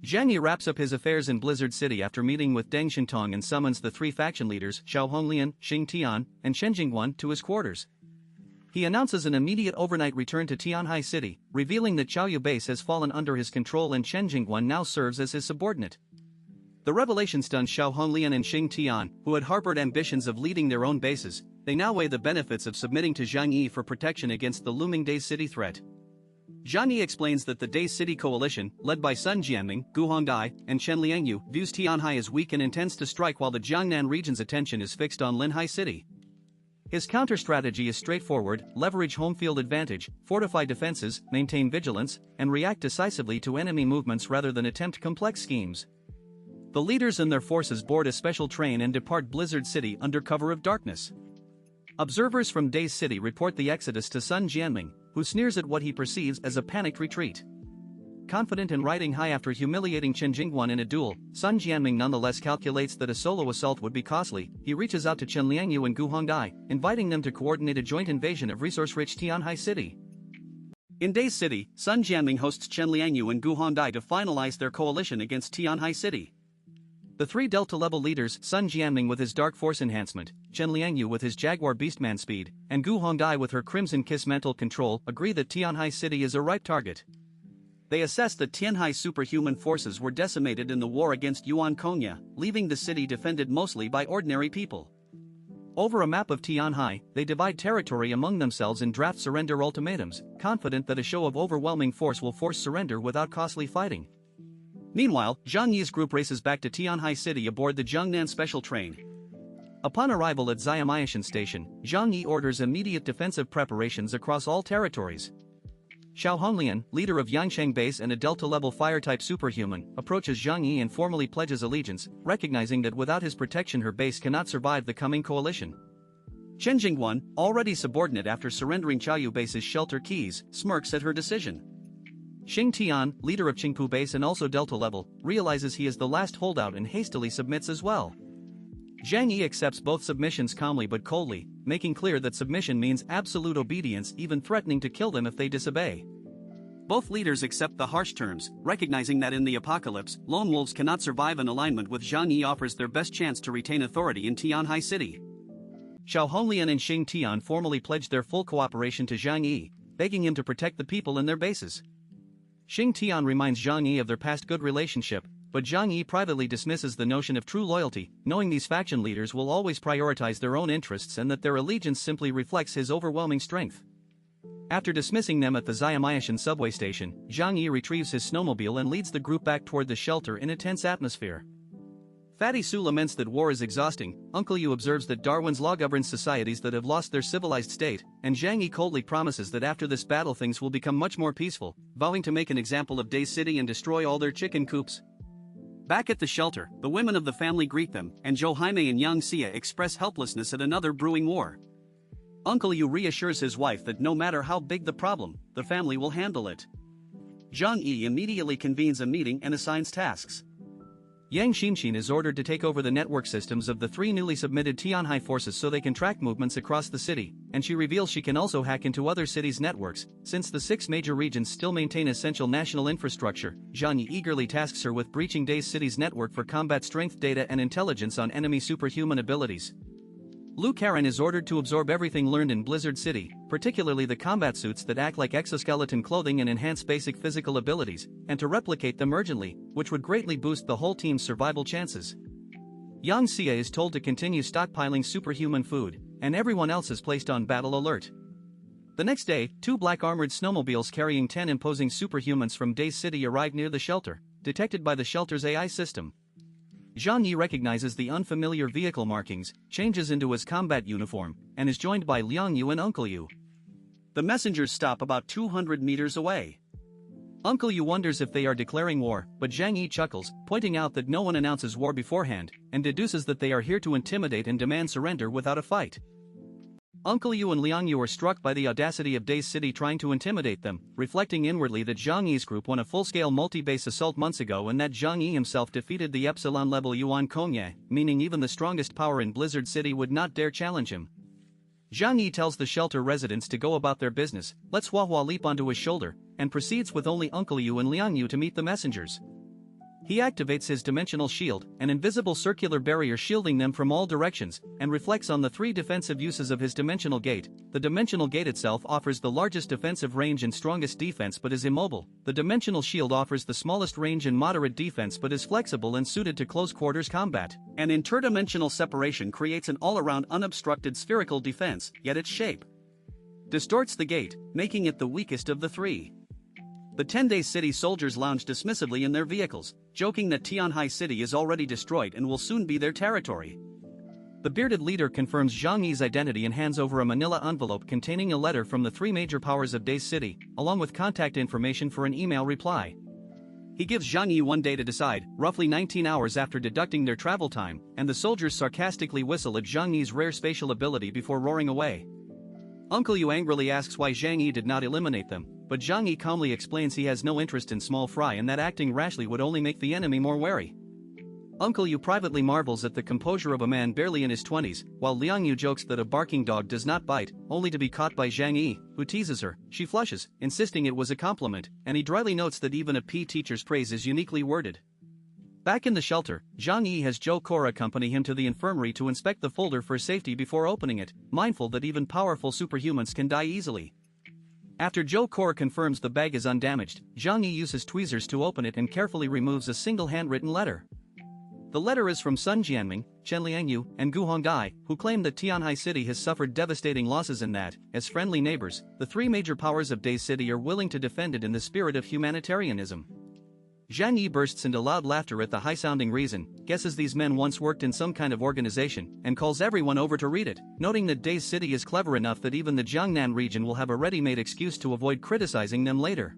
Zhang Yi wraps up his affairs in Blizzard City after meeting with Deng Shintong and summons the three faction leaders Xiao Honglian, Xing Tian, and Chen Jingguan to his quarters. He announces an immediate overnight return to Tianhai City, revealing that Xiaoyu base has fallen under his control and Chen Jingguan now serves as his subordinate. The revelation stuns Xiao Honglian and Xing Tian, who had harbored ambitions of leading their own bases. They now weigh the benefits of submitting to Zhang Yi for protection against the looming Days City threat. Zhang Yi explains that the Days City coalition, led by Sun Jianming, Gu Hongdai, and Chen Liangyu, views Tianhai as weak and intends to strike while the Jiangnan region's attention is fixed on Linhai City. His counter-strategy is straightforward: leverage home field advantage, fortify defenses, maintain vigilance, and react decisively to enemy movements rather than attempt complex schemes. The leaders and their forces board a special train and depart Blizzard City under cover of darkness. Observers from Days City report the exodus to Sun Jianming, who sneers at what he perceives as a panicked retreat. Confident and riding high after humiliating Chen Jingguan in a duel, Sun Jianming nonetheless calculates that a solo assault would be costly. He reaches out to Chen Liangyu and Gu Hongdai, inviting them to coordinate a joint invasion of resource-rich Tianhai City. In Days City, Sun Jianming hosts Chen Liangyu and Gu Hongdai to finalize their coalition against Tianhai City. The three Delta-level leaders, Sun Jianming with his Dark Force enhancement, Chen Liangyu with his Jaguar Beastman speed, and Gu Hongdai with her Crimson Kiss mental control, agree that Tianhai City is a ripe target. They assess that Tianhai superhuman forces were decimated in the war against Yuan Konya, leaving the city defended mostly by ordinary people. Over a map of Tianhai, they divide territory among themselves and draft surrender ultimatums, confident that a show of overwhelming force will force surrender without costly fighting. Meanwhile, Zhang Yi's group races back to Tianhai City aboard the Jiangnan special train. Upon arrival at Xiaomayashan Station, Zhang Yi orders immediate defensive preparations across all territories. Xiao Honglian, leader of Yangsheng base and a Delta-level fire-type superhuman, approaches Zhang Yi and formally pledges allegiance, recognizing that without his protection her base cannot survive the coming coalition. Chen Jingguan, already subordinate after surrendering Xiaoyu base's shelter keys, smirks at her decision. Xing Tian, leader of Qingpu base and also Delta level, realizes he is the last holdout and hastily submits as well. Zhang Yi accepts both submissions calmly but coldly, making clear that submission means absolute obedience, even threatening to kill them if they disobey. Both leaders accept the harsh terms, recognizing that in the apocalypse, lone wolves cannot survive. An alignment with Zhang Yi offers their best chance to retain authority in Tianhai City. Xiao Honglian and Xing Tian formally pledge their full cooperation to Zhang Yi, begging him to protect the people in their bases. Xing Tian reminds Zhang Yi of their past good relationship, but Zhang Yi privately dismisses the notion of true loyalty, knowing these faction leaders will always prioritize their own interests and that their allegiance simply reflects his overwhelming strength. After dismissing them at the Xiaomayashan subway station, Zhang Yi retrieves his snowmobile and leads the group back toward the shelter in a tense atmosphere. Fatty Su laments that war is exhausting, Uncle Yu observes that Darwin's law governs societies that have lost their civilized state, and Zhang Yi coldly promises that after this battle things will become much more peaceful, vowing to make an example of Days City and destroy all their chicken coops. Back at the shelter, the women of the family greet them, and Zhou Jaime and Yang Xia express helplessness at another brewing war. Uncle Yu reassures his wife that no matter how big the problem, the family will handle it. Zhang Yi immediately convenes a meeting and assigns tasks. Yang Xinxin is ordered to take over the network systems of the three newly submitted Tianhai forces so they can track movements across the city, and she reveals she can also hack into other cities' networks. Since the 6 major regions still maintain essential national infrastructure, Zhang Yi eagerly tasks her with breaching Days City's network for combat strength data and intelligence on enemy superhuman abilities. Lu Karen is ordered to absorb everything learned in Blizzard City, particularly the combat suits that act like exoskeleton clothing and enhance basic physical abilities, and to replicate them urgently, which would greatly boost the whole team's survival chances. Yang Xia is told to continue stockpiling superhuman food, and everyone else is placed on battle alert. The next day, 2 black-armored snowmobiles carrying 10 imposing superhumans from Days City arrive near the shelter, detected by the shelter's AI system. Zhang Yi recognizes the unfamiliar vehicle markings, changes into his combat uniform, and is joined by Liang Yu and Uncle Yu. The messengers stop about 200 meters away. Uncle Yu wonders if they are declaring war, but Zhang Yi chuckles, pointing out that no one announces war beforehand, and deduces that they are here to intimidate and demand surrender without a fight. Uncle Yu and Liang Yu are struck by the audacity of Days City trying to intimidate them, reflecting inwardly that Zhang Yi's group won a full-scale multi-base assault months ago and that Zhang Yi himself defeated the Epsilon-level Yuan Konye, meaning even the strongest power in Blizzard City would not dare challenge him. Zhang Yi tells the shelter residents to go about their business, lets Hua Hua leap onto his shoulder, and proceeds with only Uncle Yu and Liang Yu to meet the messengers. He activates his dimensional shield, an invisible circular barrier shielding them from all directions, and reflects on the 3 defensive uses of his dimensional gate. The dimensional gate itself offers the largest defensive range and strongest defense but is immobile. The dimensional shield offers the smallest range and moderate defense but is flexible and suited to close quarters combat. An interdimensional separation creates an all-around unobstructed spherical defense, yet its shape distorts the gate, making it the weakest of the 3. The 10-day city soldiers lounge dismissively in their vehicles, joking that Tianhai City is already destroyed and will soon be their territory. The bearded leader confirms Zhang Yi's identity and hands over a manila envelope containing a letter from the 3 major powers of Days City, along with contact information for an email reply. He gives Zhang Yi 1 day to decide, roughly 19 hours after deducting their travel time, and the soldiers sarcastically whistle at Zhang Yi's rare spatial ability before roaring away. Uncle Yu angrily asks why Zhang Yi did not eliminate them, but Zhang Yi calmly explains he has no interest in small fry and that acting rashly would only make the enemy more wary. Uncle Yu privately marvels at the composure of a man barely in his 20s, while Liang Yu jokes that a barking dog does not bite, only to be caught by Zhang Yi, who teases her. She flushes, insisting it was a compliment, and he dryly notes that even a PE teacher's praise is uniquely worded. Back in the shelter, Zhang Yi has Zhou Kor accompany him to the infirmary to inspect the folder for safety before opening it, mindful that even powerful superhumans can die easily. After Zhou Kor confirms the bag is undamaged, Zhang Yi uses tweezers to open it and carefully removes a single handwritten letter. The letter is from Sun Jianming, Chen Liangyu, and Gu Hongdai, who claim that Tianhai City has suffered devastating losses and that, as friendly neighbors, the 3 major powers of Days City are willing to defend it in the spirit of humanitarianism. Zhang Yi bursts into loud laughter at the high-sounding reason, guesses these men once worked in some kind of organization, and calls everyone over to read it, noting that Days City is clever enough that even the Jiangnan region will have a ready-made excuse to avoid criticizing them later.